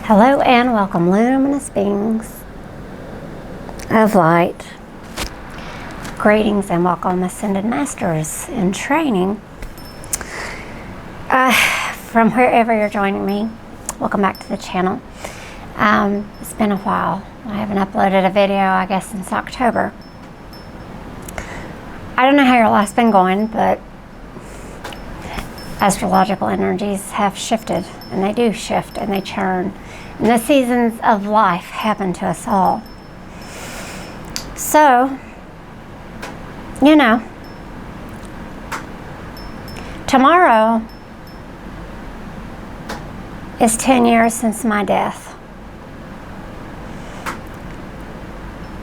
Hello and welcome, luminous beings of light. Greetings and welcome, ascended masters in training. From wherever you're joining me, welcome back to the channel. It's been a while. I haven't uploaded a video, I guess, since October. I don't know how your life's been going, but astrological energies have shifted, and they do shift and they churn. And the seasons of life happen to us all. So, you know, tomorrow is 10 years since my death.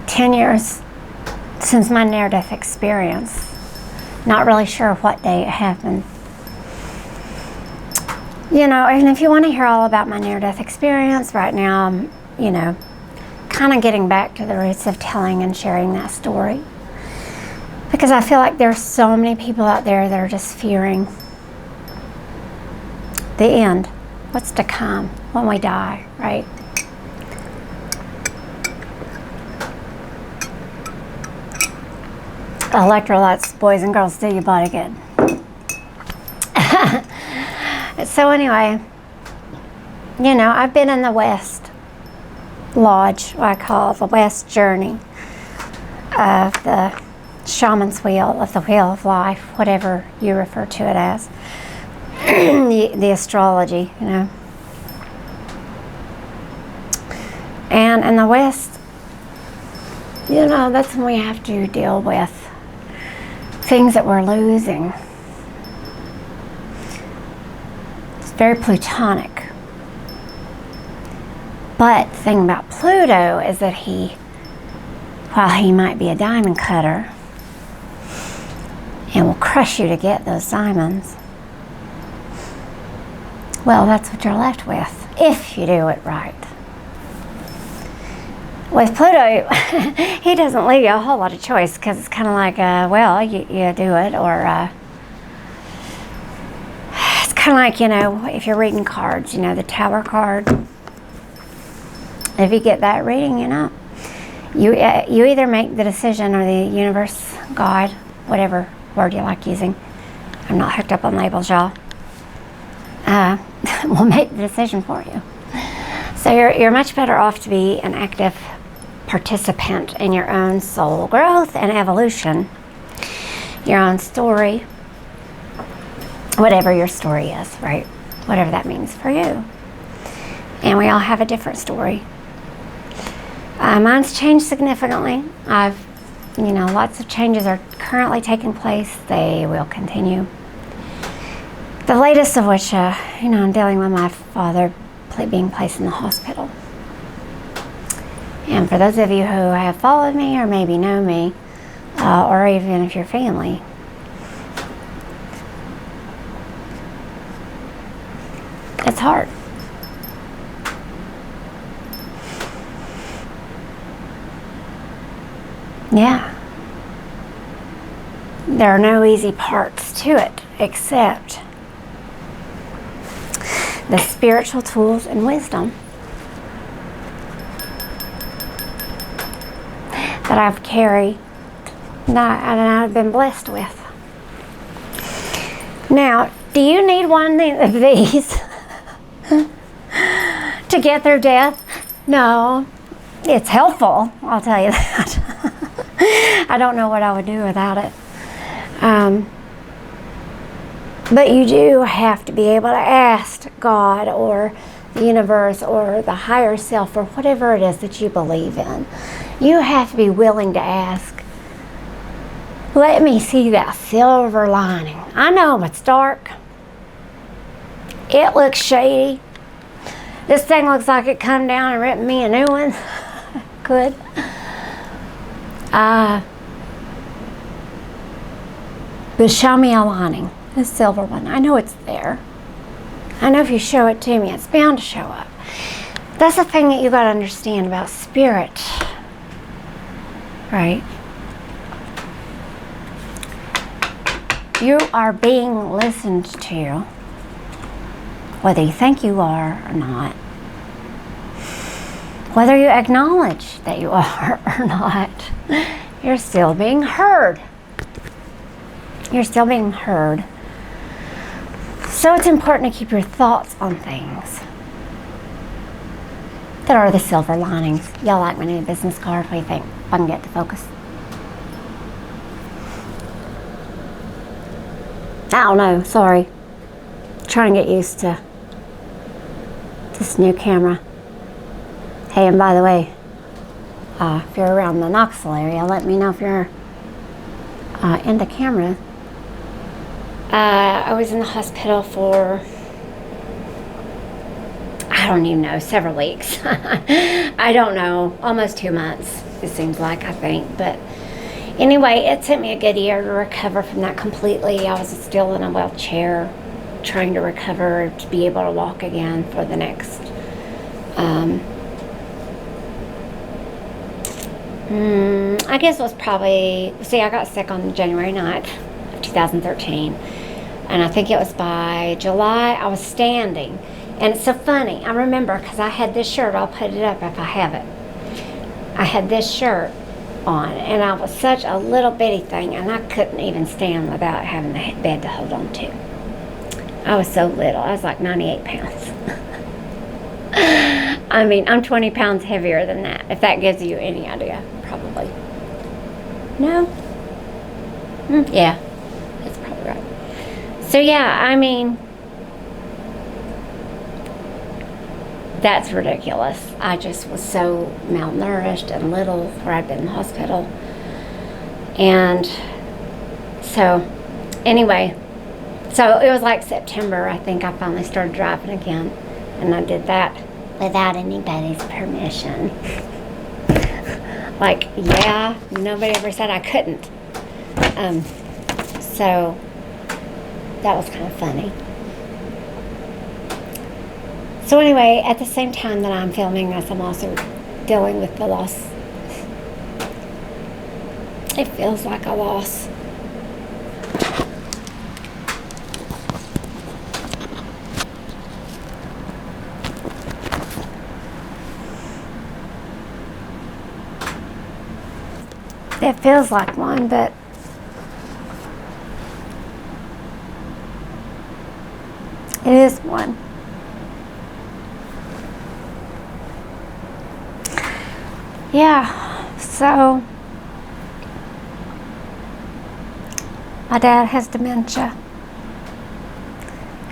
10 years since my near-death experience. Not really sure what day it happened. You know, and if you want to hear all about my near-death experience, right now I'm, you know, kind of getting back to the roots of telling and sharing that story. Because I feel like there's so many people out there that are just fearing the end, what's to come when we die, right? Electrolytes, boys and girls, do your body good. So anyway, you know, I've been in the West Lodge, what I call the West Journey of the Shaman's Wheel, of the Wheel of Life, whatever you refer to it as, the astrology, you know. And in the West, you know, that's when we have to deal with things that we're losing. Very Plutonic. But the thing about Pluto is that while he might be a diamond cutter and will crush you to get those diamonds, well, that's what you're left with if you do it right. With Pluto, he doesn't leave you a whole lot of choice, because it's kind of like, well, you do it, or kind of like, you know, if you're reading cards, you know, the Tower card. If you get that reading, you know, you either make the decision, or the universe, God, whatever word you like using. I'm not hooked up on labels, y'all. Will make the decision for you. So you're much better off to be an active participant in your own soul growth and evolution, your own story. Whatever your story is, right? Whatever that means for you. And we all have a different story. Mine's changed significantly. You know, lots of changes are currently taking place. They will continue. The latest of which, you know, I'm dealing with my father being placed in the hospital. And for those of you who have followed me, or maybe know me, or even if you're family, it's hard. Yeah. There are no easy parts to it, except the spiritual tools and wisdom that I've carried, and I've been blessed with. Now, do you need one of these to get through death? No. It's helpful, I'll tell you that. I don't know what I would do without it. But you do have to be able to ask God, or the universe, or the higher self, or whatever it is that you believe in. You have to be willing to ask, let me see that silver lining. I know it's dark. It looks shady. This thing looks like it come down and ripped me a new one. Could. But show me a lining. The silver one. I know it's there. I know if you show it to me, it's bound to show up. That's the thing that you got to understand about spirit. Right? You are being listened to, whether you think you are or not. Whether you acknowledge that you are or not, you're still being heard. You're still being heard. So it's important to keep your thoughts on things that are the silver linings. Y'all like my new business card? What do you think? If I can get to focus. I don't know, sorry. Trying to get used to this new camera. Hey, and by the way, if you're around the Knoxville area, let me know if you're into camera. I was in the hospital for, I don't even know, several weeks. I don't know, almost 2 months, it seems like, I think. But anyway, it took me a good year to recover from that completely. I was still in a wheelchair, trying to recover to be able to walk again for the next I guess it was probably, see, I got sick on January 9th of 2013, and I think it was by July I was standing. And it's so funny, I remember, because I had this shirt, I'll put it up if I have it. I had this shirt on, and I was such a little bitty thing, and I couldn't even stand without having the bed to hold on to. I was so little. I was like 98 pounds. I mean, I'm 20 pounds heavier than that, if that gives you any idea. Probably. No? Yeah, that's probably right. So yeah, I mean, that's ridiculous. I just was so malnourished and little where I'd been in the hospital. And so, anyway, so it was like September, I think I finally started driving again. And I did that without anybody's permission. Like, yeah, nobody ever said I couldn't. So that was kind of funny. So anyway, at the same time that I'm filming this, I'm also dealing with the loss. It feels like a loss. It feels like one, but it is one. Yeah, so my dad has dementia.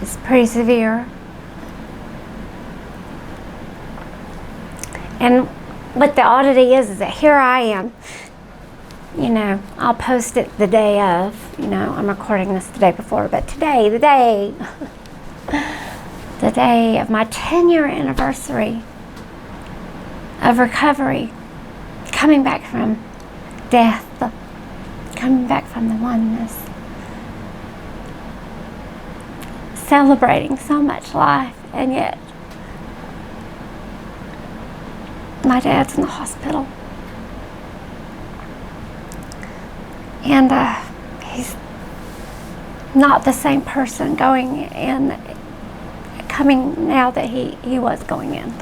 It's pretty severe. And what the oddity is that here I am. You know, I'll post it the day of, you know, I'm recording this the day before, but today, the day of my 10-year anniversary of recovery, coming back from death, coming back from the oneness, celebrating so much life, and yet my dad's in the hospital. And he's not the same person going in, coming now that he was going in.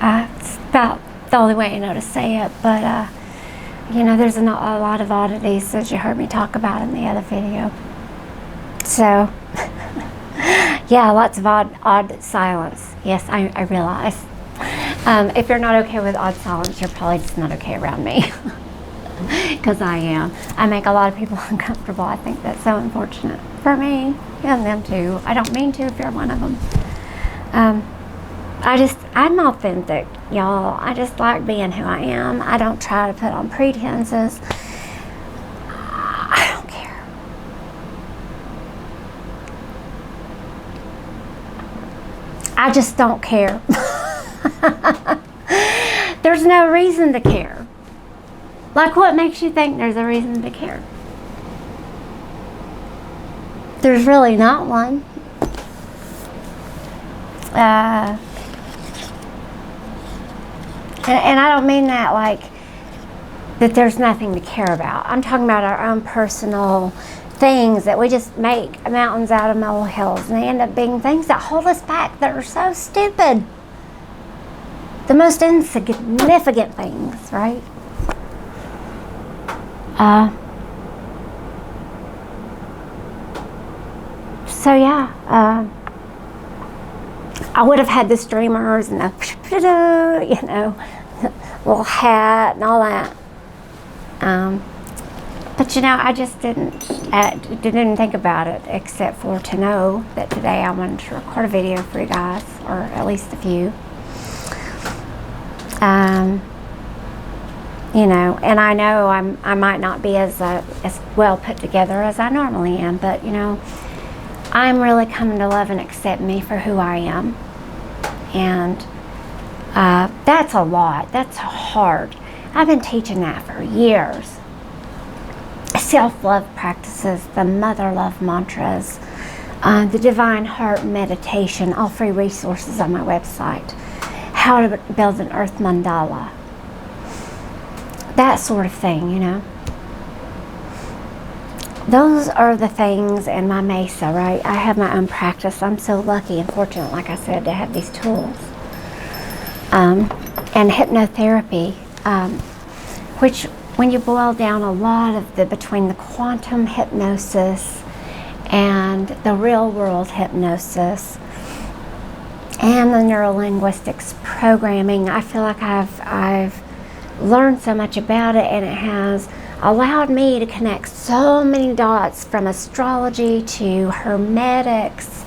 It's about the only way I know to say it, but you know, there's a lot of oddities as you heard me talk about in the other video. So, yeah, lots of odd silence. Yes, I realize. If you're not okay with odd silence, you're probably just not okay around me. Because I am. I make a lot of people uncomfortable. I think that's so unfortunate for me and them too. I don't mean to if you're one of them. I'm authentic, y'all. I just like being who I am. I don't try to put on pretenses. I don't care. I just don't care. There's no reason to care. Like, what makes you think there's a reason to care? There's really not one. And I don't mean that like that there's nothing to care about. I'm talking about our own personal things that we just make mountains out of molehills, and they end up being things that hold us back that are so stupid. the most insignificant things, right? So yeah, I would have had the streamers and the, you know, little hat and all that. But you know, I just didn't think about it, except for to know that today I wanted to record a video for you guys, or at least a few. You know, and I know I might not be as well put together as I normally am, but you know, I'm really coming to love and accept me for who I am. And that's a lot. That's hard. I've been teaching that for years. Self-love practices, the mother love mantras, the divine heart meditation, all free resources on my website. How to build an earth mandala. That sort of thing, you know. Those are the things in my mesa, right? I have my own practice. I'm so lucky and fortunate, like I said, to have these tools. And hypnotherapy, which when you boil down a lot of between the quantum hypnosis and the real world hypnosis and the neurolinguistics programming, I feel like I've learned so much about it, and it has allowed me to connect so many dots from astrology to hermetics,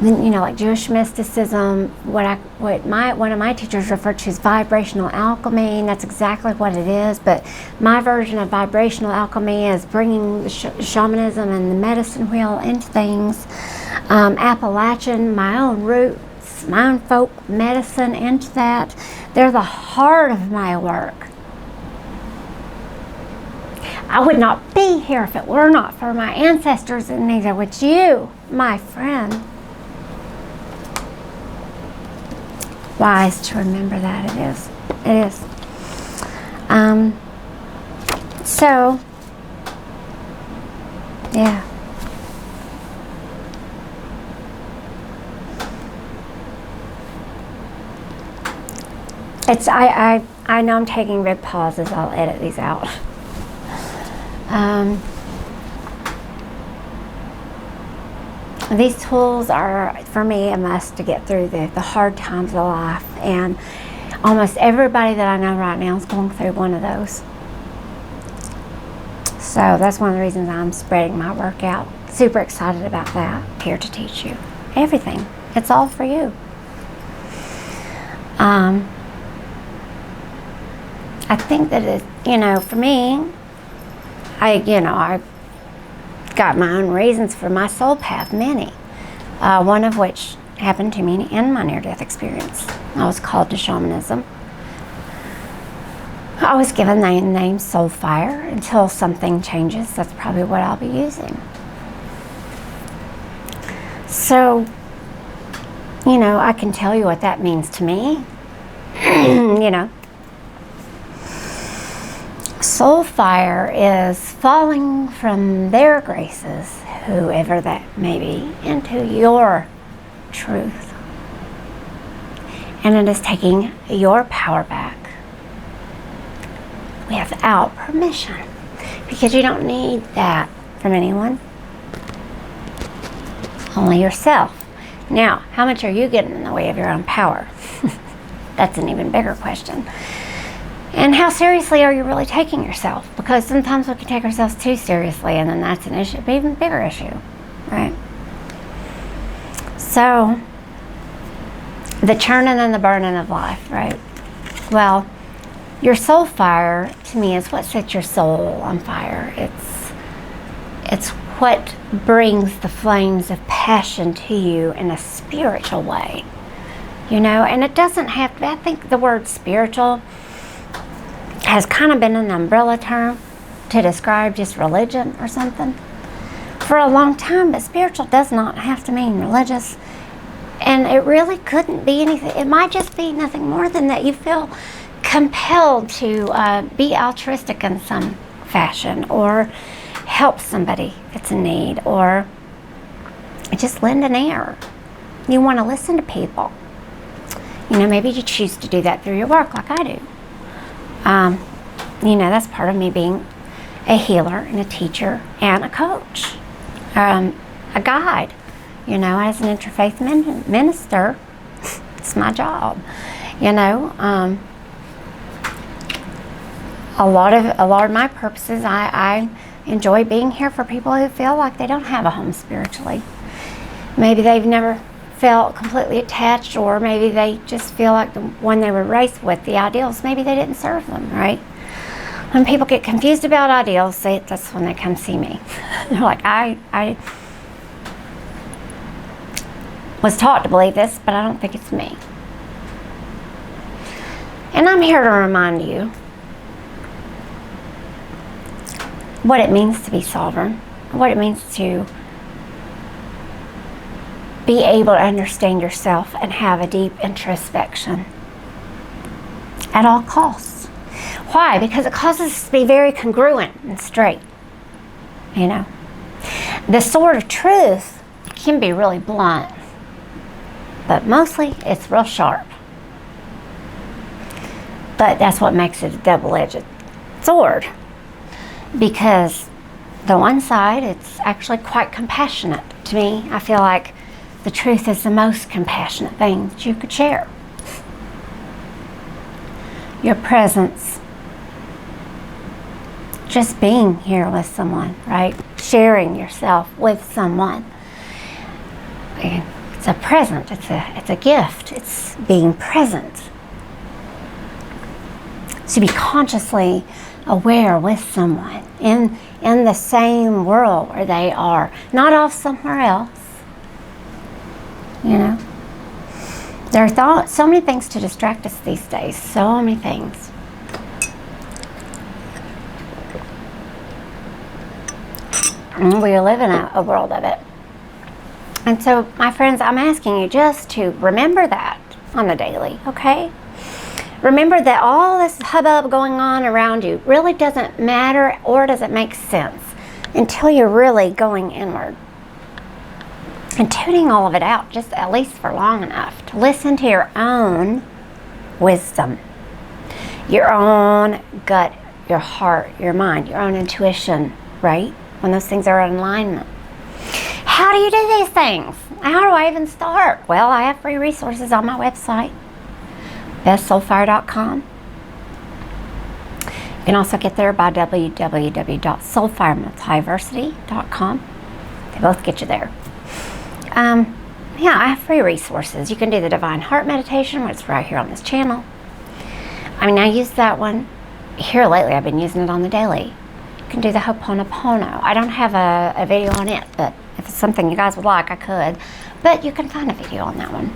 you know, like Jewish mysticism, what one of my teachers referred to as vibrational alchemy, and that's exactly what it is. But my version of vibrational alchemy is bringing the shamanism and the medicine wheel into things. Appalachian, my own roots, my own folk medicine into that. They're the heart of my work. I would not be here if it were not for my ancestors, and neither would you, my friend. Wise to remember that. It is. It is. So, yeah. I know I'm taking big pauses. I'll edit these out. These tools are, for me, a must to get through the hard times of life. And almost everybody that I know right now is going through one of those. So that's one of the reasons I'm spreading my work out. Super excited about that. Here to teach you everything. It's all for you. I think that it, you know, for me, I got my own reasons for my soul path, many. One of which happened to me in my near-death experience. I was called to shamanism. I was given the name Soul Fire. Until something changes, that's probably what I'll be using. So, you know, I can tell you what that means to me. You know. Soul Fire is falling from their graces, whoever that may be, into your truth. And it is taking your power back without permission, because you don't need that from anyone, only yourself. Now, how much are you getting in the way of your own power? That's an even bigger question. And how seriously are you really taking yourself? Because sometimes we can take ourselves too seriously, and then that's an issue, an even bigger issue, right? So, the churning and the burning of life, right? Well, your soul fire, to me, is what sets your soul on fire. It's what brings the flames of passion to you in a spiritual way, you know? And it doesn't have to, I think the word spiritual has kind of been an umbrella term to describe just religion or something for a long time, but spiritual does not have to mean religious, and it really couldn't be anything. It might just be nothing more than that you feel compelled to be altruistic in some fashion, or help somebody that's in need, or just lend an ear. You want to listen to people. Maybe you choose to do that through your work like I do. That's part of me being a healer and a teacher and a coach, a guide. As an interfaith minister, it's my job. A lot of my purposes, I enjoy being here for people who feel like they don't have a home spiritually. Maybe they've never felt completely attached, or maybe they just feel like the one they were raised with, the ideals, maybe they didn't serve them, right? When people get confused about ideals, that's when they come see me. They're like, I was taught to believe this, but I don't think it's me. And I'm here to remind you what it means to be sovereign, what it means to be able to understand yourself and have a deep introspection at all costs. Why? Because it causes us to be very congruent and straight. The sword of truth can be really blunt, but mostly it's real sharp. But that's what makes it a double-edged sword, because the one side, it's actually quite compassionate. To me, I feel like the truth is the most compassionate thing that you could share. Your presence, just being here with someone, right? Sharing yourself with someone. It's a present, it's a gift, it's being present. To be consciously aware with someone in the same world where they are, not off somewhere else. There are so many things to distract us these days, so many things. And we live in a world of it. And so, my friends, I'm asking you just to remember that on the daily, okay? Remember that all this hubbub going on around you really doesn't matter or doesn't make sense until you're really going inward and tuning all of it out, just at least for long enough to listen to your own wisdom, your own gut, your heart, your mind, your own intuition, right? When those things are in alignment. How do you do these things? How do I even start? Well, I have free resources on my website, bestsoulfire.com. You can also get there by www.soulfiremultiversity.com. They both get you there. I have free resources. You can do the Divine Heart Meditation, which is right here on this channel. I use that one here lately. I've been using it on the daily. You can do the Ho'oponopono. I don't have a video on it, but if it's something you guys would like, I could. But you can find a video on that one,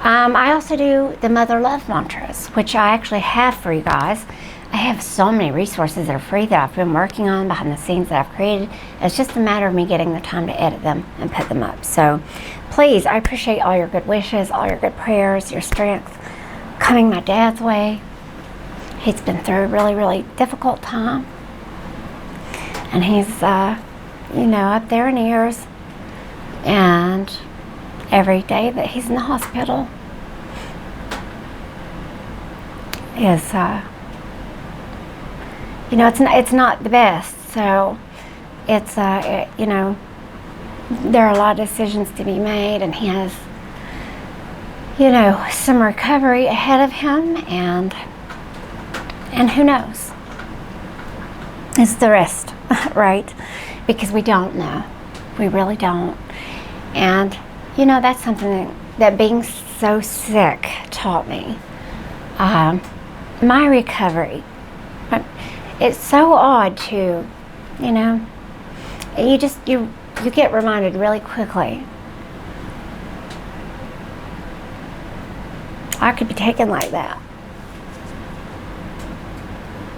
I also do the Mother Love Mantras, which I actually have for you guys. I have so many resources that are free that I've been working on behind the scenes that I've created. It's just a matter of me getting the time to edit them and put them up. So please, I appreciate all your good wishes, all your good prayers, your strength coming my dad's way. He's been through a really, really difficult time. And he's, up there in years. And every day that he's in the hospital is, it's not the best. So it's, there are a lot of decisions to be made, and he has, some recovery ahead of him, and who knows? It's the rest, right? Because we don't know. We really don't. And, that's something that being so sick taught me. My recovery. It's so odd to, you get reminded really quickly. I could be taken like that.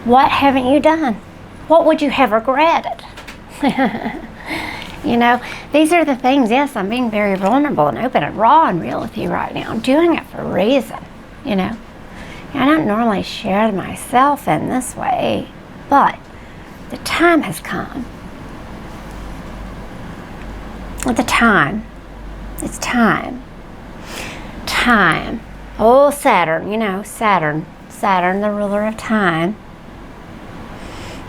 What haven't you done? What would you have regretted? These are the things. Yes, I'm being very vulnerable and open and raw and real with you right now. I'm doing it for a reason, I don't normally share myself in this way, but the time has come. It's time Oh, Saturn, you know, Saturn, the ruler of time.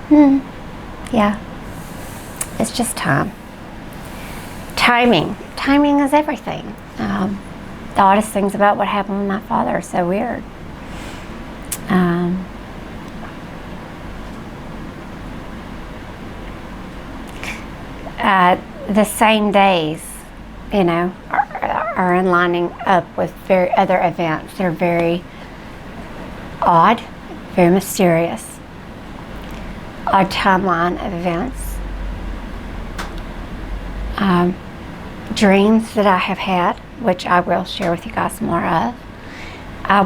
Yeah, it's just time. Timing is everything. The oddest things about what happened with my father are so weird. The same days, you know, are in lining up with other events. They're very odd, very mysterious, odd timeline of events. Dreams that I have had, which I will share with you guys more of.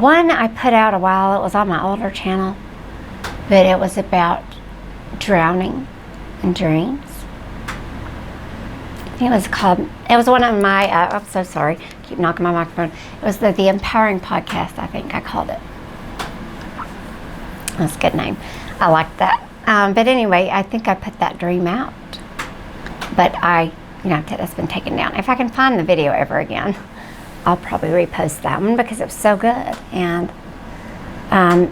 One I put out a while, it was on my older channel, but it was about drowning in dreams. It was one of my, I'm so sorry, keep knocking my microphone. It was the Empowering Podcast, I think I called it. That's a good name. I like that. But anyway, I think I put that dream out. But that's been taken down. If I can find the video ever again, I'll probably repost that one because it was so good. And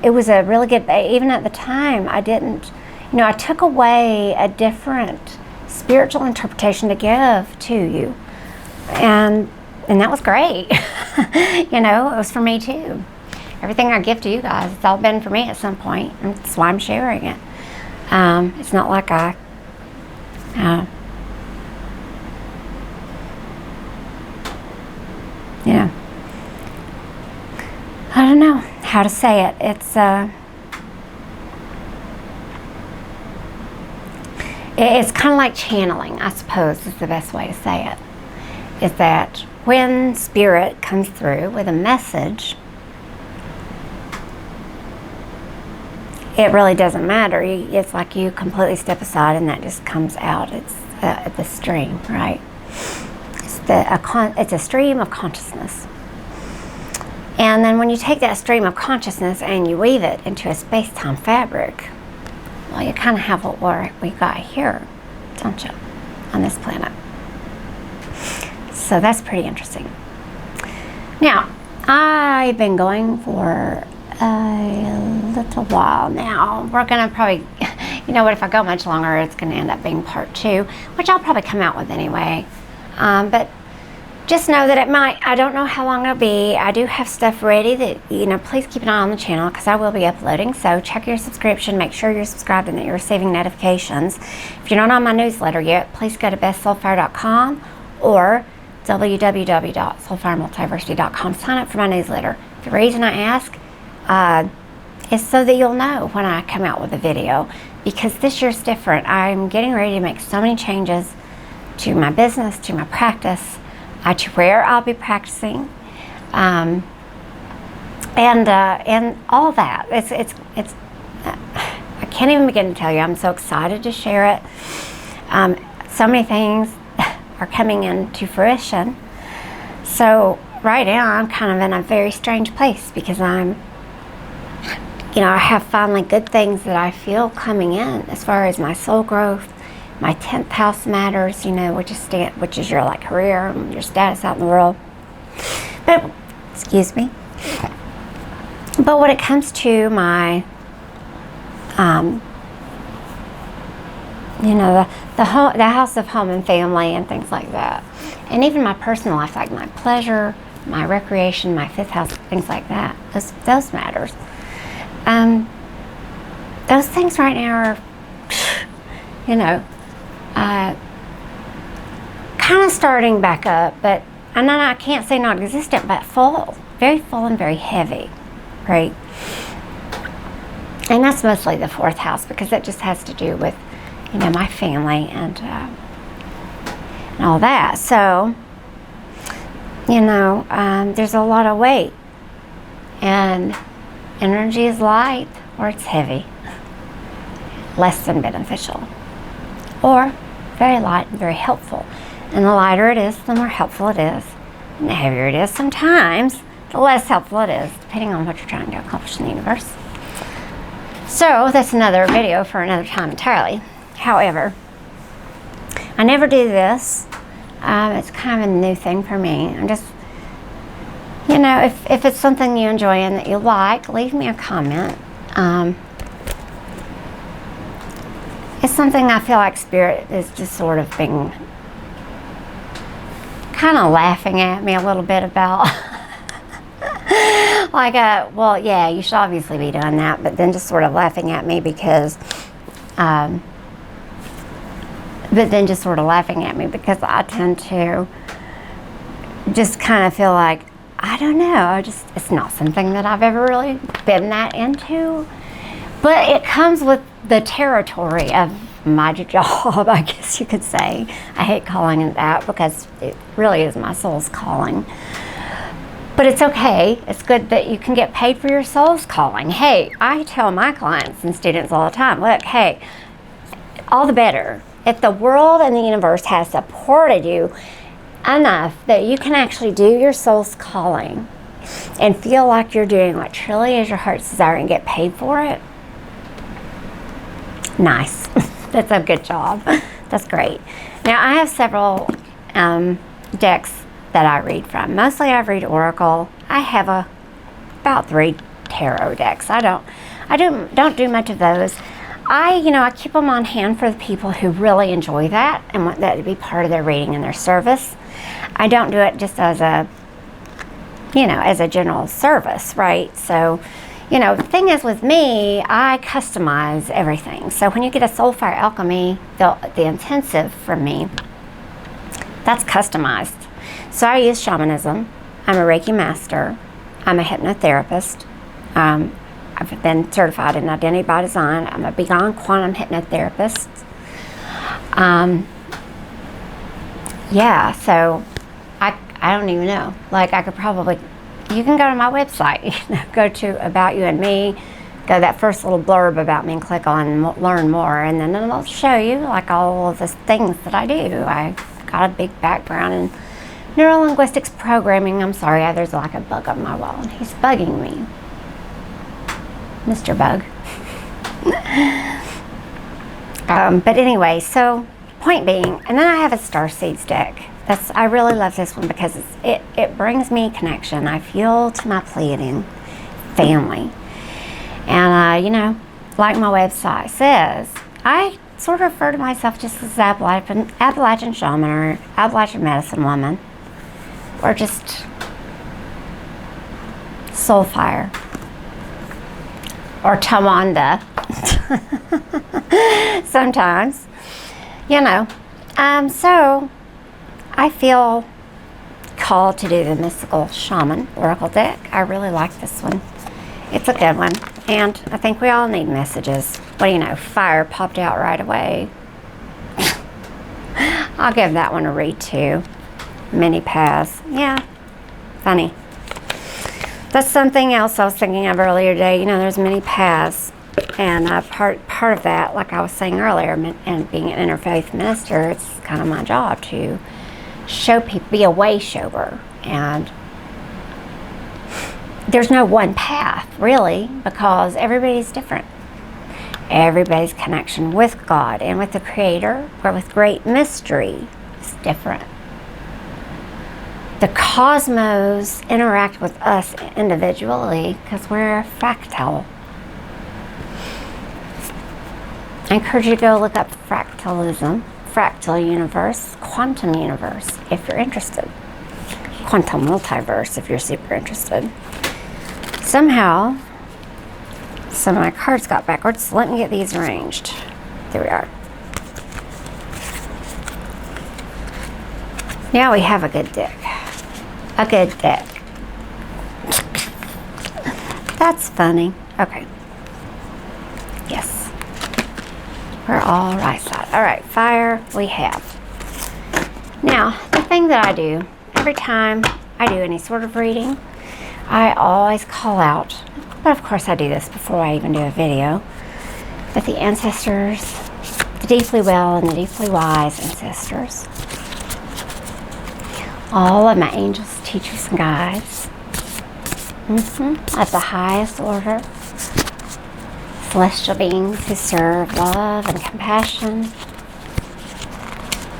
it was a really good, even at the time, I took away a different spiritual interpretation to give to you. And that was great. It was for me too. Everything I give to you guys, it's all been for me at some point. And that's why I'm sharing it. It's not like I don't know how to say it. It's kind of like channeling, I suppose is the best way to say it. Is that when spirit comes through with a message, it really doesn't matter. It's like you completely step aside and that just comes out. It's the stream, right? It's a stream of consciousness. And then when you take that stream of consciousness and you weave it into a space-time fabric, well, you kind of have what we got here, don't you, on this planet. So that's pretty interesting. Now, I've been going for a little while now. We're going to probably, if I go much longer, it's going to end up being part 2, which I'll probably come out with anyway. But just know that I don't know how long it'll be. I do have stuff ready that, please keep an eye on the channel because I will be uploading. So check your subscription, make sure you're subscribed and that you're receiving notifications. If you're not on my newsletter yet, please go to bestsoulfire.com or www.soulfiremultiversity.com. Sign up for my newsletter. The reason I ask is so that you'll know when I come out with a video, because this year's different. I'm getting ready to make so many changes to my business, to my practice, to where I'll be practicing, and all that. It's I can't even begin to tell you. I'm so excited to share it. So many things are coming into fruition. So right now I'm kind of in a very strange place because I have finally good things that I feel coming in as far as my soul growth. My 10th house matters, which is your career and your status out in the world. But, excuse me. But when it comes to my, the house of home and family and things like that, and even my personal life, like my pleasure, my recreation, my 5th house, things like that, those matters. Those things right now are, kind of starting back up, but I can't say non-existent, but full and very heavy, right? And that's mostly the 4th house because that just has to do with, my family and all that. So, there's a lot of weight, and energy is light or it's heavy, less than beneficial, or very light and very helpful. And the lighter it is, the more helpful it is. And the heavier it is sometimes, the less helpful it is, depending on what you're trying to accomplish in the universe. So that's another video for another time entirely. However, I never do this. It's kind of a new thing for me. I'm just, know, if it's something you enjoy and that you like, leave me a comment. It's something I feel like Spirit is just sort of being kind of laughing at me a little bit about. Like, well, yeah, you should obviously be doing that, but then just sort of laughing at me because, I tend to just kind of feel like, I don't know, it's not something that I've ever really been that into, but it comes with the territory of my job, I guess you could say. I hate calling it that because it really is my soul's calling. But it's okay. It's good that you can get paid for your soul's calling. Hey, I tell my clients and students all the time, look, hey, all the better. If the world and the universe has supported you enough that you can actually do your soul's calling and feel like you're doing what truly is your heart's desire and get paid for it, nice. That's a good job. That's great. Now, I have several decks that I read from. Mostly I read Oracle. I have about 3 tarot decks. I don't do much of those. I keep them on hand for the people who really enjoy that and want that to be part of their reading and their service. I don't do it just as a general service, right? So, the thing is with me, I customize everything. So when you get a Soulfire Alchemy, the intensive from me, that's customized. So I use shamanism. I'm a Reiki master. I'm a hypnotherapist. I've been certified in Identity by Design. I'm a Beyond Quantum hypnotherapist. Yeah, so I don't even know. Like, I could probably, you can go to my website, go to About You and Me, go that first little blurb about me and click on Learn More, and then it'll show you like all of the things that I do. I got a big background in neurolinguistics programming. I'm sorry, there's like a bug on my wall and he's bugging me. Mr. Bug. But anyway, so point being, and then I have a Starseeds deck. I really love this one because it brings me connection. I feel to my Pleiadian family. And, like my website says, I sort of refer to myself just as Appalachian shaman or Appalachian medicine woman, or just Soulfire, or Tawanda sometimes, so I feel called to do the Mystical Shaman Oracle deck. I really like this one. It's a good one, and I think we all need messages. What do you know? Fire popped out right away. I'll give that one a read too. Mini paths. Yeah, funny. That's something else I was thinking of earlier today. There's many paths, and part of that, like I was saying earlier, and being an interfaith minister, it's kind of my job to show people, be a way shower, and there's no one path really, because everybody's different. Everybody's connection with God and with the Creator, or with great mystery, is different. The cosmos interact with us individually because we're fractal. I encourage you to go look up fractalism, fractal universe, quantum universe, if you're interested. Quantum multiverse, if you're super interested. Somehow, some of my cards got backwards, so let me get these arranged. There we are. Now we have a good deck. A good deck. That's funny. Okay. Yes. We're all right side. All right, fire we have. Now, the thing that I do, every time I do any sort of reading, I always call out, but of course I do this before I even do a video, but the ancestors, the deeply well and the deeply wise ancestors, all of my angels, teachers, and guides, at the highest order, celestial beings who serve love and compassion,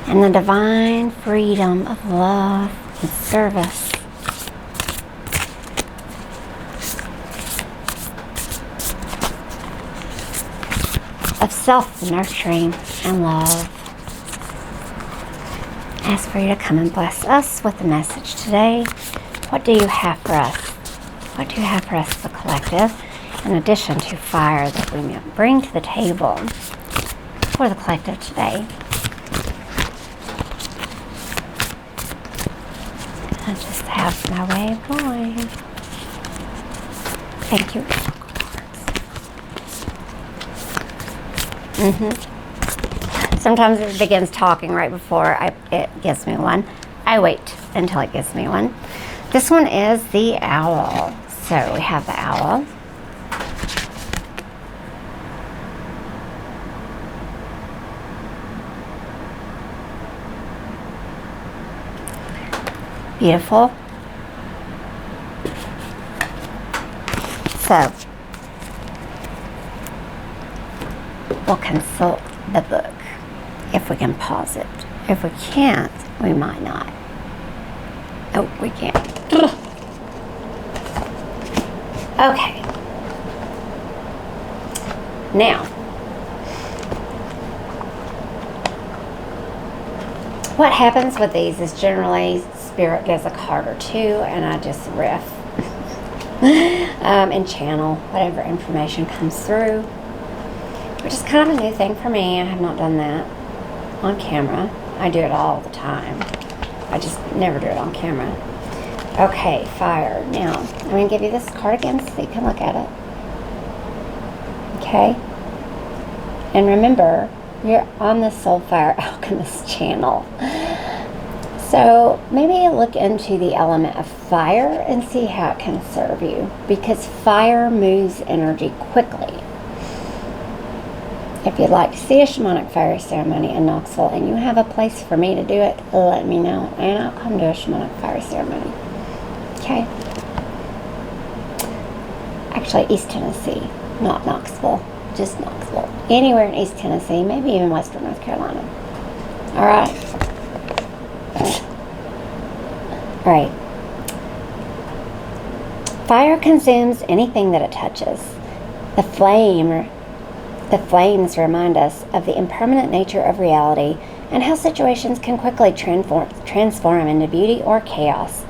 and the divine freedom of love and service. of self-nurturing and love. Ask for you to come and bless us with the message today. What do you have for us? What do you have for us as a collective, in addition to fire that we may bring to the table for the collective today? I just have my way of going. Thank you. Sometimes it begins talking right before it gives me one. I wait until it gives me one. This one is the owl. So we have the owl. Beautiful. So we'll consult the book if we can pause it. If we can't, we might not. Oh, we can't. Okay. Now, what happens with these is generally Spirit gives a card or two and I just riff and channel whatever information comes through, which is kind of a new thing for me. I have not done that on camera. I do it all the time. I just never do it on camera. Okay, fire. Now, I'm going to give you this card again so you can look at it. Okay? And remember, you're on the Soulfire Alchemist channel. So maybe look into the element of fire and see how it can serve you, because fire moves energy quickly. If you'd like to see a shamanic fire ceremony in Knoxville and you have a place for me to do it, let me know and I'll come to a shamanic fire ceremony. Okay? Actually, East Tennessee, not Knoxville, just Knoxville. Anywhere in East Tennessee, maybe even Western North Carolina. All right. All right. Fire consumes anything that it touches. The flames remind us of the impermanent nature of reality and how situations can quickly transform into beauty or chaos.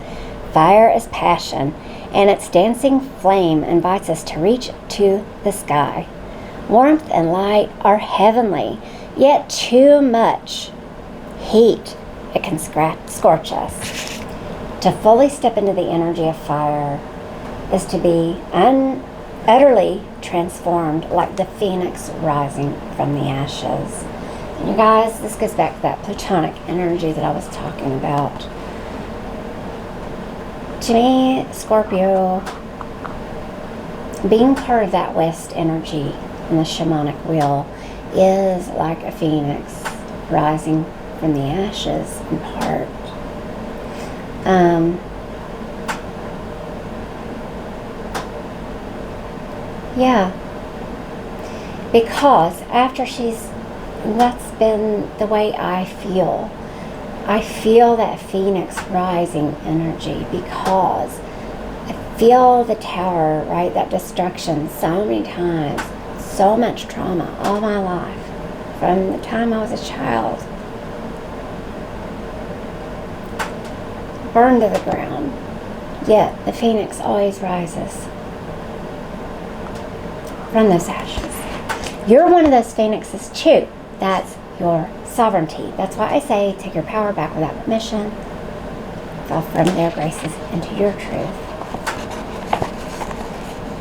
Fire is passion, and its dancing flame invites us to reach to the sky. Warmth and light are heavenly, yet too much heat, it can scorch us. To fully step into the energy of fire is to be utterly transformed, like the phoenix rising from the ashes. And you guys, this goes back to that Plutonic energy that I was talking about. To me, Scorpio, being part of that West energy in the shamanic wheel is like a phoenix rising from the ashes in part. Yeah, because after that's been the way I feel that phoenix rising energy, because I feel the tower, right, that destruction so many times, so much trauma all my life, from the time I was a child, burned to the ground, yet the phoenix always rises from those ashes. You're one of those phoenixes too. That's your sovereignty. That's why I say take your power back without permission. Fall from their graces into your truth.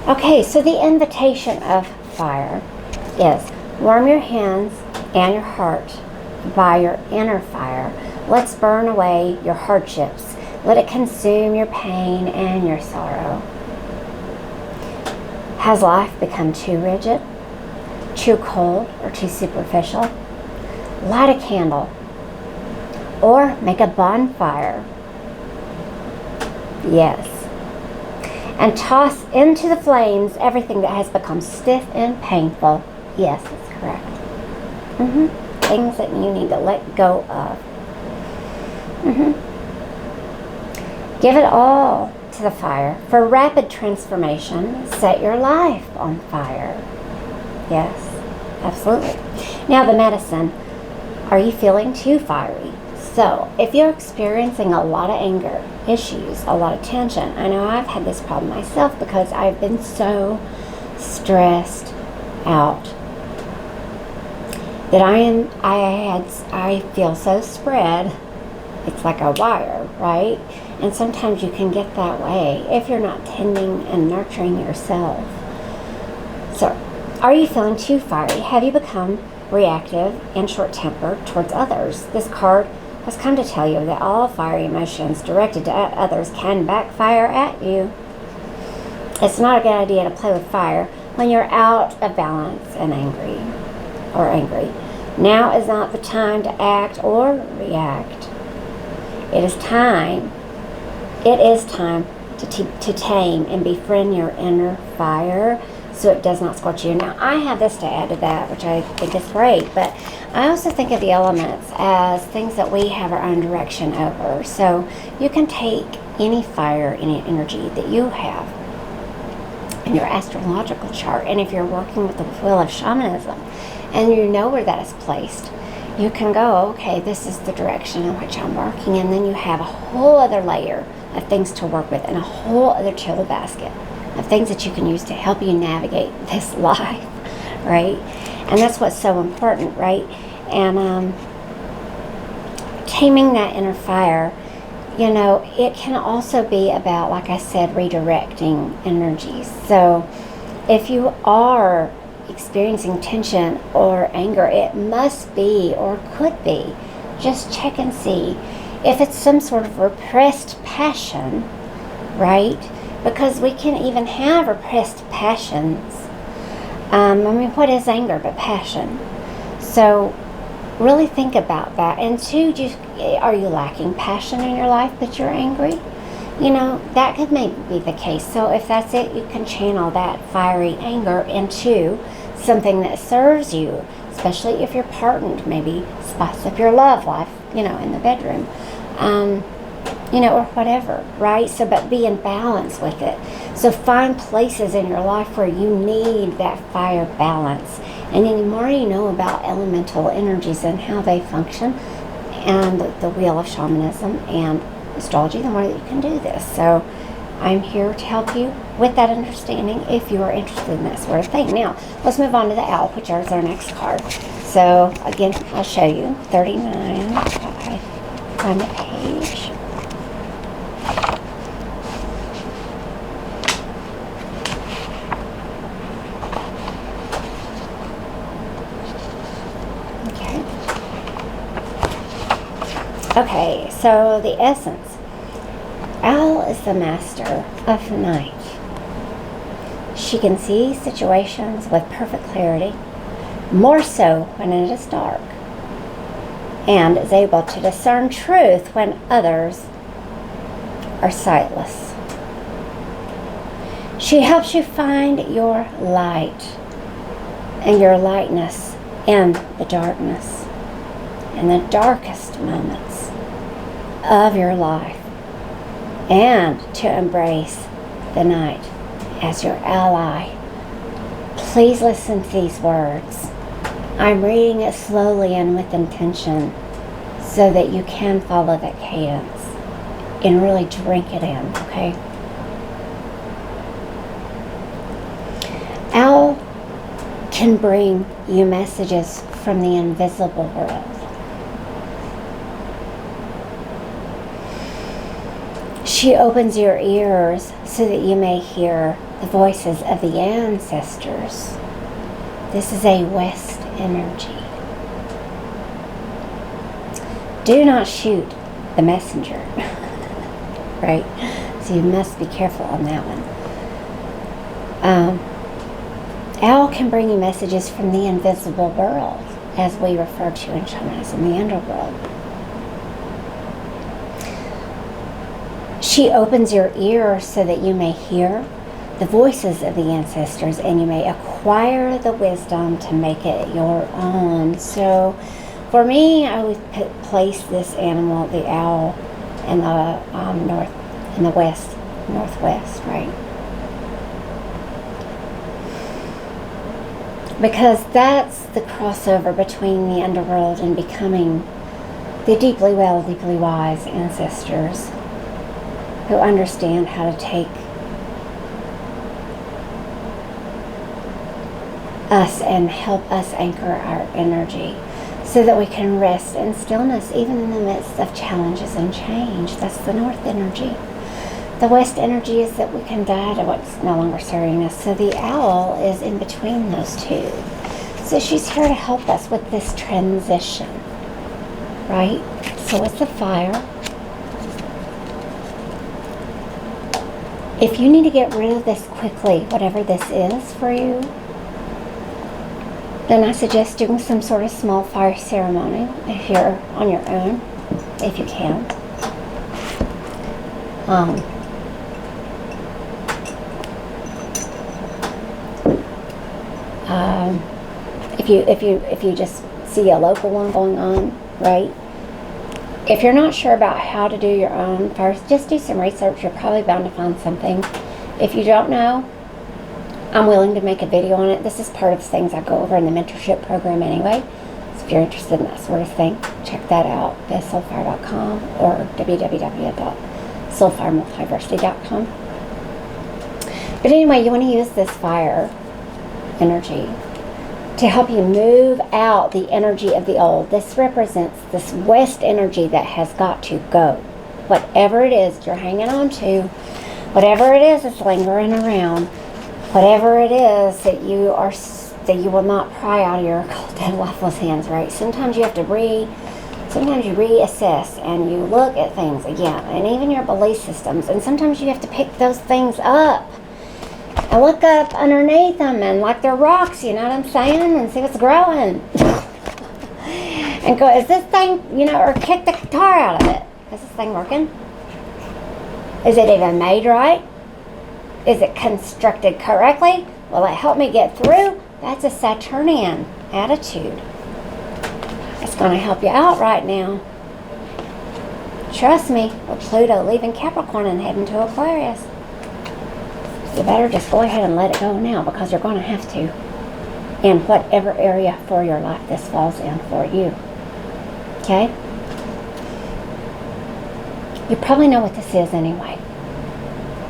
Okay, so the invitation of fire is warm your hands and your heart by your inner fire. Let's burn away your hardships. Let it consume your pain and your sorrow. Has life become too rigid, too cold, or too superficial? Light a candle or make a bonfire. Yes. And toss into the flames everything that has become stiff and painful. Yes, that's correct. Things that you need to let go of. Give it all to the fire. For rapid transformation, set your life on fire. Yes. absolutely. Now the medicine. Are you feeling too fiery? So if you're experiencing a lot of anger issues, a lot of tension, I know I've had this problem myself because I've been so stressed out that I feel so spread. It's like a wire, right? And sometimes you can get that way if you're not tending and nurturing yourself. So, are you feeling too fiery? Have you become reactive and short-tempered towards others? This card has come to tell you that all fiery emotions directed at others can backfire at you. It's not a good idea to play with fire when you're out of balance and angry. Now is not the time to act or react. It is time to tame and befriend your inner fire so it does not scorch you. Now, I have this to add to that, which I think is great, but I also think of the elements as things that we have our own direction over. So you can take any fire, any energy that you have in your astrological chart, and if you're working with the wheel of shamanism and you know where that is placed, you can go, okay, this is the direction in which I'm working, and then you have a whole other layer of things to work with and a whole other chill basket of things that you can use to help you navigate this life, right? And that's what's so important, right? And taming that inner fire, you know, it can also be about, like I said, redirecting energies. So if you are experiencing tension or anger, it must be or could be, just check and see if it's some sort of repressed passion, right? Because we can even have repressed passions. I mean, what is anger but passion? So really think about that. And two, are you lacking passion in your life but you're angry? You know, that could maybe be the case. So if that's it, you can channel that fiery anger into something that serves you, especially if you're partnered, maybe spice up your love life, you know, in the bedroom. You know, or whatever, right? So, but be in balance with it. So find places in your life where you need that fire balance. And the more you know about elemental energies and how they function, and the wheel of shamanism and astrology, the more that you can do this. So I'm here to help you with that understanding if you are interested in that sort of thing. Now, let's move on to the owl, which is our next card. So again, I'll show you 39. Find the page. Okay, so the essence. Owl is the master of the night. She can see situations with perfect clarity, more so when it is dark, and is able to discern truth when others are sightless. She helps you find your light and your lightness in the darkness, in the darkest moments of your life, and to embrace the night as your ally. Please listen to these words. I'm reading it slowly and with intention so that you can follow that cadence and really drink it in, okay? Owl can bring you messages from the invisible world. She opens your ears so that you may hear the voices of the ancestors. This is a West energy. Do not shoot the messenger, right? So you must be careful on that one. Owl can bring you messages from the invisible world, as we refer to in shamanism, the underworld. She opens your ears so that you may hear the voices of the ancestors and you may acquire the wisdom to make it your own. So for me, I would place this animal, the owl, in the northwest, right? Because that's the crossover between the underworld and becoming the deeply well, deeply wise ancestors who understand how to take us and help us anchor our energy so that we can rest in stillness even in the midst of challenges and change. That's the north energy. The west energy is that we can die to what's no longer serving us. So the owl is in between those two. So she's here to help us with this transition, right? So it's the fire. If you need to get rid of this quickly, whatever this is for you, then I suggest doing some sort of small fire ceremony if you're on your own, if you can. If you just see a local one going on, right? If you're not sure about how to do your own first, just do some research. You're probably bound to find something. If you don't know, I'm willing to make a video on it. This is part of the things I go over in the mentorship program anyway. So if you're interested in that sort of thing, check that out at soulfire.com or www.soulfiremultiversity.com. But anyway, you want to use this fire energy to help you move out the energy of the old. This represents this west energy that has got to go. Whatever it is you're hanging on to, whatever it is that's lingering around, whatever it is that you will not pry out of your cold, dead, lifeless hands, right? Sometimes you have to sometimes you reassess and you look at things again, and even your belief systems, and sometimes you have to pick those things up and look up underneath them and like they're rocks, you know what I'm saying, and see what's growing. And go, is this thing, or kick the guitar out of it. Is this thing working? Is it even made right? Is it constructed correctly? Will it help me get through? That's a Saturnian attitude. It's going to help you out right now. Trust me, with Pluto leaving Capricorn and heading to Aquarius. You better just go ahead and let it go now, because you're going to have to. In whatever area for your life this falls in for you. Okay? You probably know what this is anyway.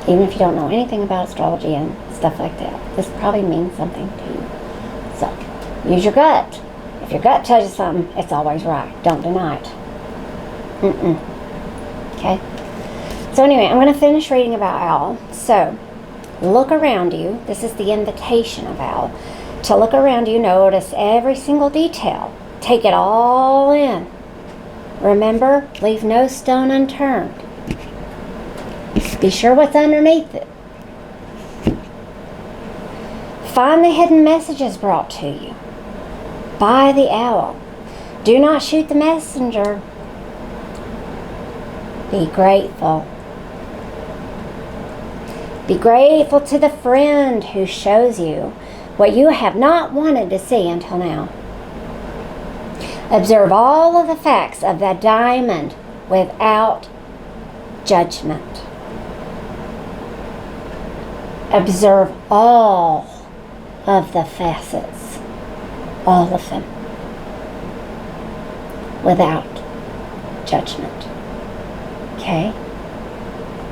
Even if you don't know anything about astrology and stuff like that. This probably means something to you. So, use your gut. If your gut tells you something, it's always right. Don't deny it. Okay? So anyway, I'm going to finish reading about Owl. So, look around you. This is the invitation of Owl. To look around you, notice every single detail. Take it all in. Remember, leave no stone unturned. Be sure what's underneath it. Find the hidden messages brought to you by the owl. Do not shoot the messenger. Be grateful. Be grateful to the friend who shows you what you have not wanted to see until now. Observe all of the facts of the diamond without judgment. Observe all of the facets, all of them, without judgment. Okay?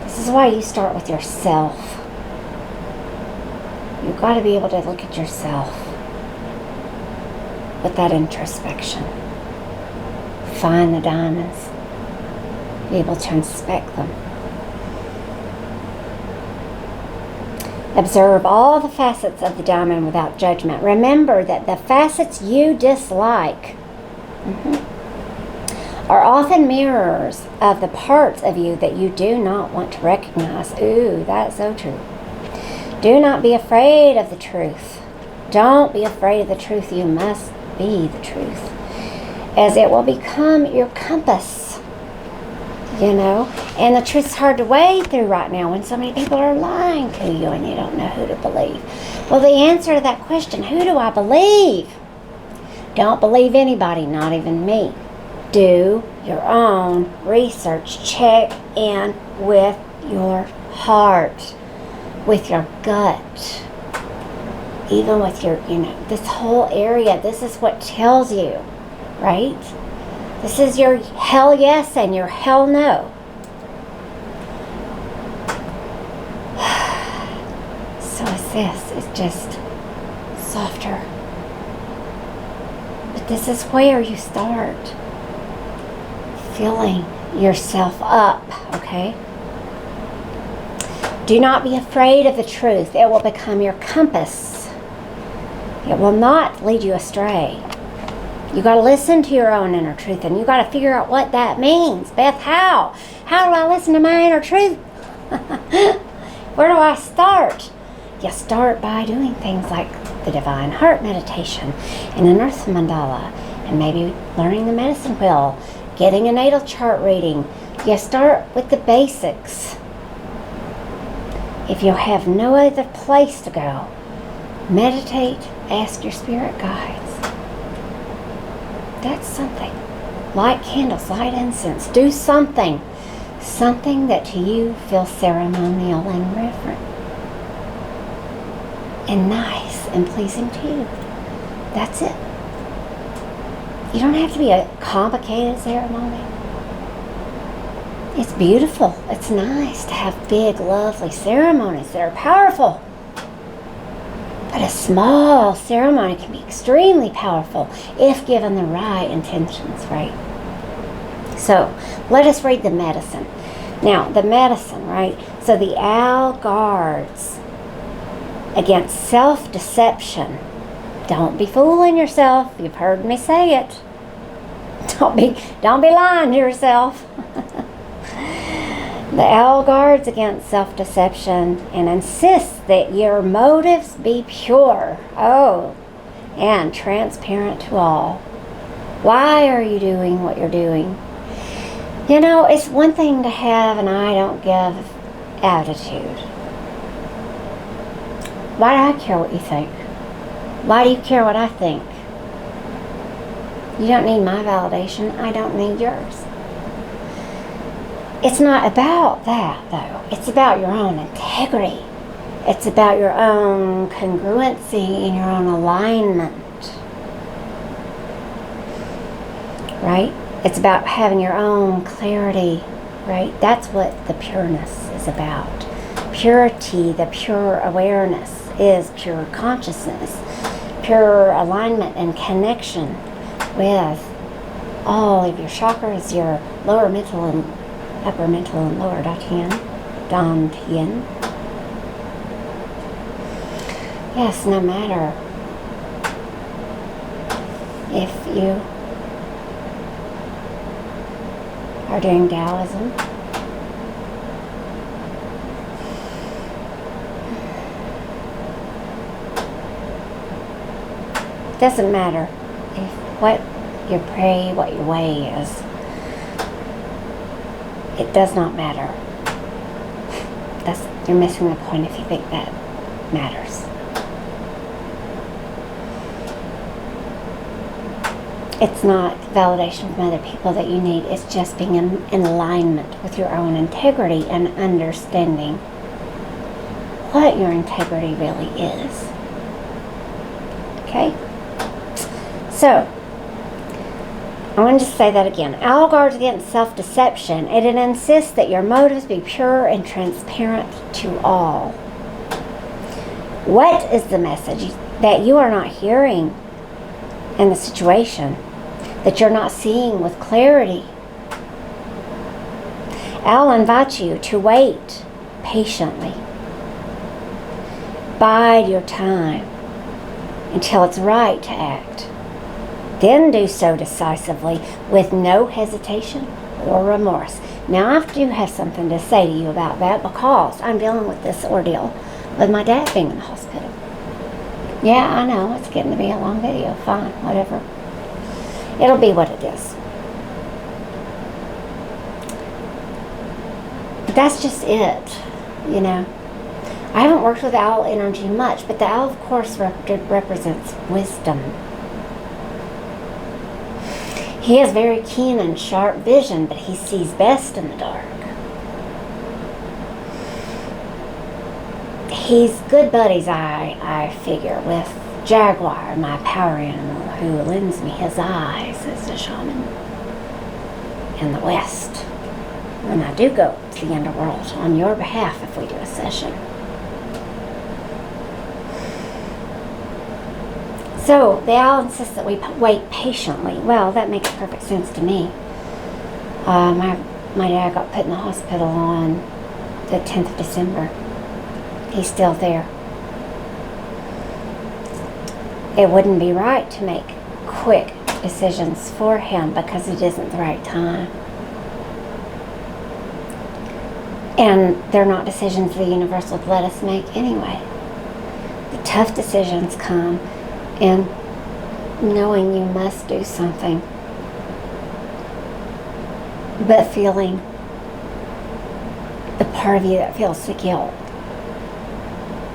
This is why you start with yourself. You've got to be able to look at yourself with that introspection. Find the diamonds. Be able to inspect them. Observe all the facets of the diamond without judgment. Remember that the facets you dislike are often mirrors of the parts of you that you do not want to recognize. Ooh, that's so true. Do not be afraid of the truth. Don't be afraid of the truth. You must be the truth, as it will become your compass. And the truth's hard to wade through right now when so many people are lying to you and you don't know who to believe. Well, the answer to that question, who do I believe? Don't believe anybody, not even me. Do your own research. Check in with your heart, with your gut. even with your, this whole area, this is what tells you, right? This is your hell yes and your hell no. So is this. It's just softer. But this is where you start filling yourself up, okay? Do not be afraid of the truth. It will become your compass. It will not lead you astray. You got to listen to your own inner truth, and you got to figure out what that means. Beth, how? How do I listen to my inner truth? Where do I start? You start by doing things like the Divine Heart Meditation and an Earth Mandala, and maybe learning the medicine wheel, getting a natal chart reading. You start with the basics. If you have no other place to go, meditate, ask your spirit guides. That's something. Light candles, light incense, do something. Something that to you feels ceremonial and reverent. And nice and pleasing to you. That's it. You don't have to be a complicated ceremony. It's beautiful. It's nice to have big, lovely ceremonies that are powerful. But a small ceremony can be extremely powerful if given the right intentions, right? So, let us read the medicine. Now, the medicine, right? So the owl guards against self-deception. Don't be fooling yourself. You've heard me say it. Don't be lying to yourself. The owl guards against self-deception and insists that your motives be pure, and transparent to all. Why are you doing what you're doing? It's one thing to have an I don't give attitude. Why do I care what you think? Why do you care what I think? You don't need my validation. I don't need yours. It's not about that, though. It's about your own integrity. It's about your own congruency and your own alignment. Right? It's about having your own clarity, right? That's what the pureness is about. Purity, the pure awareness, is pure consciousness, pure alignment and connection with all of your chakras, your lower mental and upper mental and lower dantian. Yes, no matter if you are doing Taoism, doesn't matter if what you pray, what your way is. It does not matter. You're missing the point if you think that matters. It's not validation from other people that you need. It's just being in alignment with your own integrity and understanding what your integrity really is. Okay? So, I want to just say that again. Owl guards against self-deception, and it insists that your motives be pure and transparent to all. What is the message that you are not hearing in the situation, that you're not seeing with clarity? Owl invites you to wait patiently. Bide your time until it's right to act. Then do so decisively with no hesitation or remorse. Now, I do have something to say to you about that because I'm dealing with this ordeal with my dad being in the hospital. Yeah, I know, it's getting to be a long video. Fine, whatever. It'll be what it is. That's just it, I haven't worked with owl energy much, but the owl, of course, represents wisdom. He has very keen and sharp vision, but he sees best in the dark. he's good buddies, I figure, with Jaguar, my power animal, who lends me his eyes as a shaman in the West when I do go to the underworld on your behalf if we do a session. So the owl insists that we wait patiently. Well, that makes perfect sense to me. My dad got put in the hospital on the 10th of December. He's still there. It wouldn't be right to make quick decisions for him because it isn't the right time. And they're not decisions the universe would let us make anyway. The tough decisions come in knowing you must do something, but feeling the part of you that feels the guilt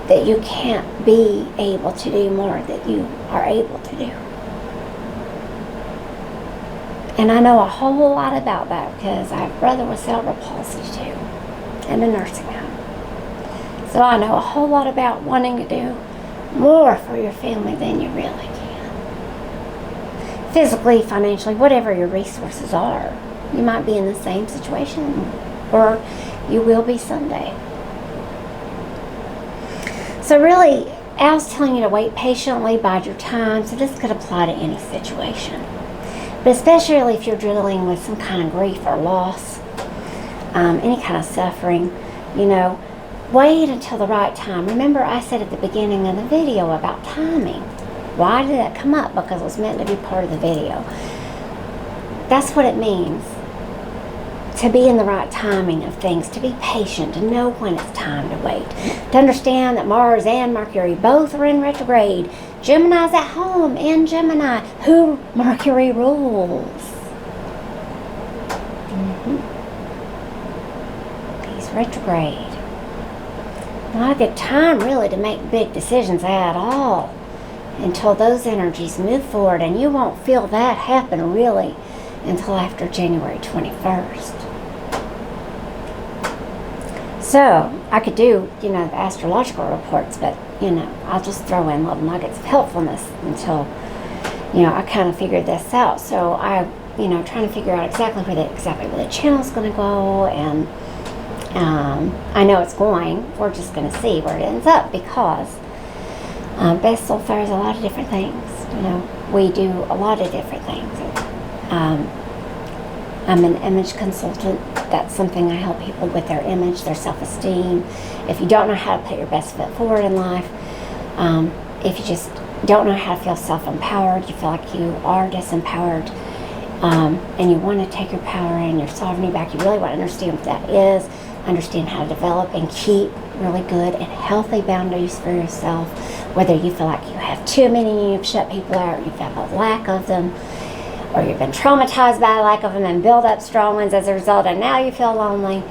that you can't be able to do more that you are able to do. And I know a whole lot about that because I have a brother with cerebral palsy too, in a nursing home. So I know a whole lot about wanting to do more for your family than you really can. Physically, financially, whatever your resources are. You might be in the same situation, or you will be someday. So really, Al's telling you to wait patiently, bide your time, so this could apply to any situation. But especially if you're dealing with some kind of grief or loss, any kind of suffering, wait until the right time. Remember I said at the beginning of the video about timing. Why did that come up? Because it was meant to be part of the video. That's what it means. To be in the right timing of things, to be patient, to know when it's time to wait. To understand that Mars and Mercury both are in retrograde. Gemini's at home in Gemini, who Mercury rules. He's retrograde. Not a good time really to make big decisions at all until those energies move forward, and you won't feel that happen really until after January 21st. So I could do, the astrological reports, but, I'll just throw in little nuggets of helpfulness until, I kind of figured this out. So I, trying to figure out exactly where the channel's going to go, and I know it's going. We're just going to see where it ends up because Best Soul Fire is a lot of different things. We do a lot of different things. I'm an image consultant. That's something I help people with their image, their self-esteem. If you don't know how to put your best foot forward in life, if you just don't know how to feel self-empowered, you feel like you are disempowered, and you want to take your power and your sovereignty back, you really want to understand what that is, understand how to develop and keep really good and healthy boundaries for yourself, whether you feel like you have too many and you've shut people out, or you have a lack of them, or you've been traumatized by a lack of them and build up strong ones as a result, and now you feel lonely.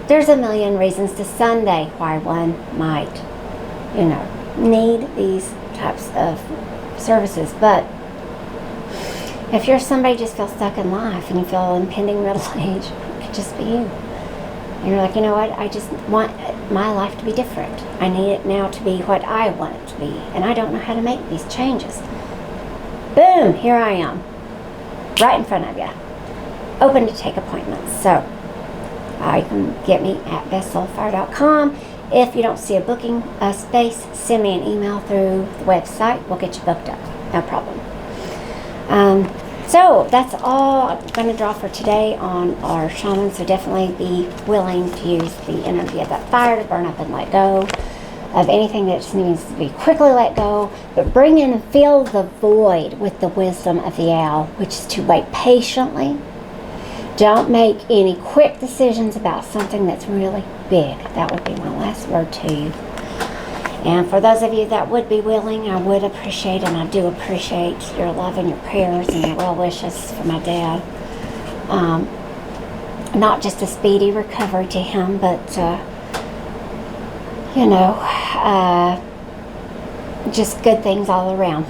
There's a million reasons to Sunday why one might, need these types of services. But if you're somebody who just feels stuck in life and you feel impending middle age, it could just be you. And you're like, what? I just want my life to be different. I need it now to be what I want it to be, and I don't know how to make these changes. Boom, here I am. Right in front of you, open to take appointments. So you can get me at bestsoulfire.com. If you don't see a booking space, send me an email through the website. We'll get you booked up, no problem. So that's all I'm going to draw for today on our shaman. So definitely be willing to use the energy of that fire to burn up and let go of anything that just needs to be quickly let go, but bring in and fill the void with the wisdom of the owl, which is to wait patiently. Don't make any quick decisions about something that's really big. That would be my last word to you. And for those of you that would be willing, I would appreciate, and I do appreciate your love and your prayers and your well wishes for my dad. Not just a speedy recovery to him, but just good things all around.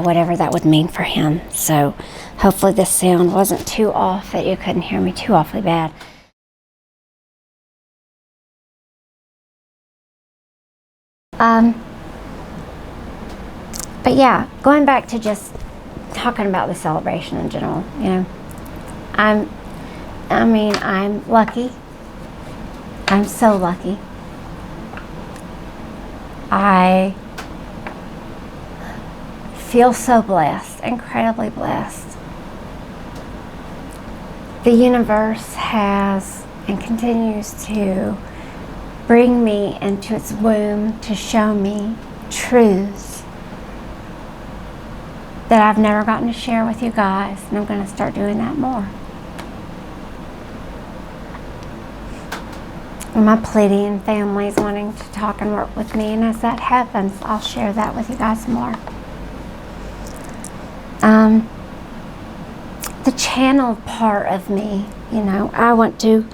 Whatever that would mean for him. So hopefully this sound wasn't too off, that you couldn't hear me too awfully bad. But yeah, going back to just talking about the celebration in general, you know, I'm lucky. I'm so lucky. I feel so blessed, incredibly blessed. The universe has and continues to bring me into its womb to show me truths that I've never gotten to share with you guys, and I'm going to start doing that more. My Pleiadian family is wanting to talk and work with me, and as that happens, I'll share that with you guys more. The channel part of me, you know, I want to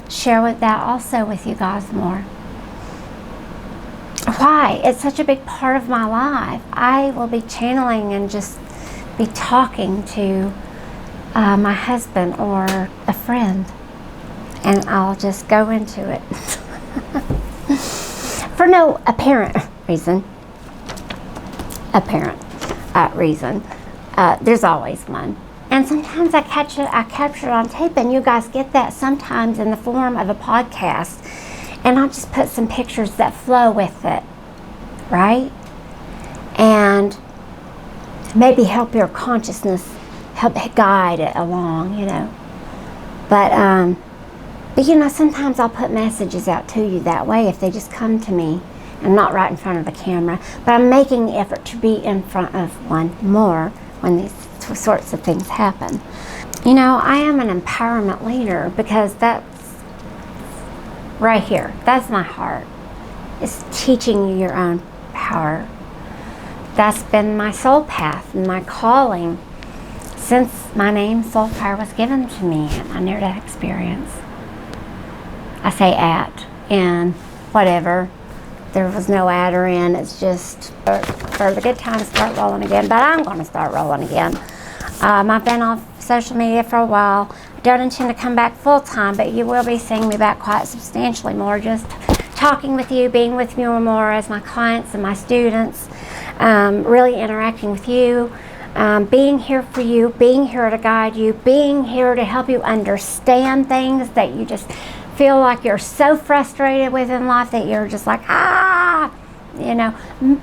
share with that also with you guys more. Why? It's such a big part of my life. I will be channeling and just be talking to my husband or a friend, and I'll just go into it for no apparent reason. There's always one. And sometimes I capture it on tape, and you guys get that sometimes in the form of a podcast, and I'll just put some pictures that flow with it, right? And maybe help your consciousness, help guide it along, you know. But you know, sometimes I'll put messages out to you that way if they just come to me. I'm not right in front of the camera, but I'm making the effort to be in front of one more when these sorts of things happen. You know, I am an empowerment leader because that's right here. That's my heart. It's teaching you your own power. That's been my soul path and my calling since my name Soul Fire was given to me at my near-death experience. I say at, in, whatever. There was no at or in. It's just for the good times start rolling again, but I'm going to start rolling again. I've been off social media for a while. I don't intend to come back full time, but you will be seeing me back quite substantially more, just talking with you, being with you more as my clients and my students, really interacting with you, being here for you, being here to guide you, being here to help you understand things that you just feel like you're so frustrated with in life that you're just like, you know,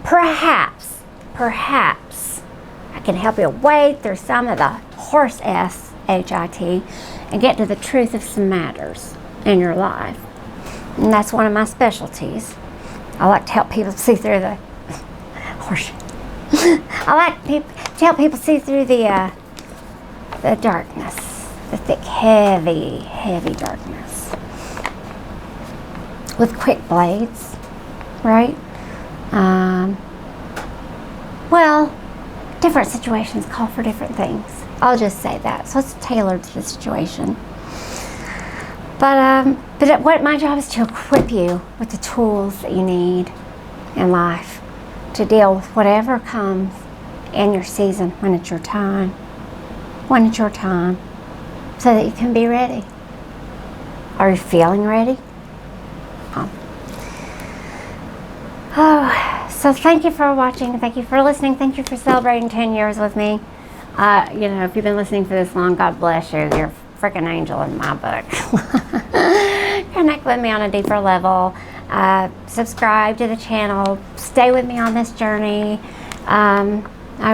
perhaps I can help you wade through some of the horse shit and get to the truth of some matters in your life. And that's one of my specialties. I like to help people see through the horse. I like to help people see through the darkness, the thick, heavy darkness, with quick blades, right? Well, different situations call for different things. I'll just say that. So it's tailored to the situation. But what my job is to equip you with the tools that you need in life to deal with whatever comes in your season when it's your time. When it's your time. So that you can be ready. Are you feeling ready? So thank you for watching. Thank you for listening. Thank you for celebrating 10 years with me. You know, if you've been listening for this long, God bless you. You're a freaking angel in my book. Connect with me on a deeper level. Subscribe to the channel. Stay with me on this journey. I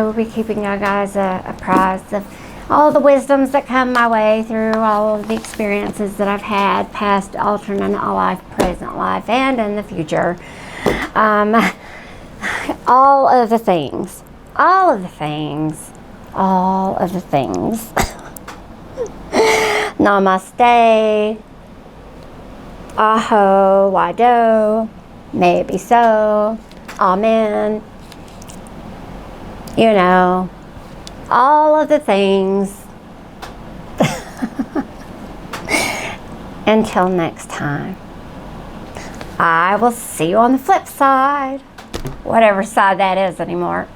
will be keeping you guys apprised of all the wisdoms that come my way through all of the experiences that I've had, past, alternate life, present life, and in the future. All of the things. Namaste. Aho, wado, maybe so, amen. You know, all of the things. Until next time. I will see you on the flip side. Whatever side that is anymore.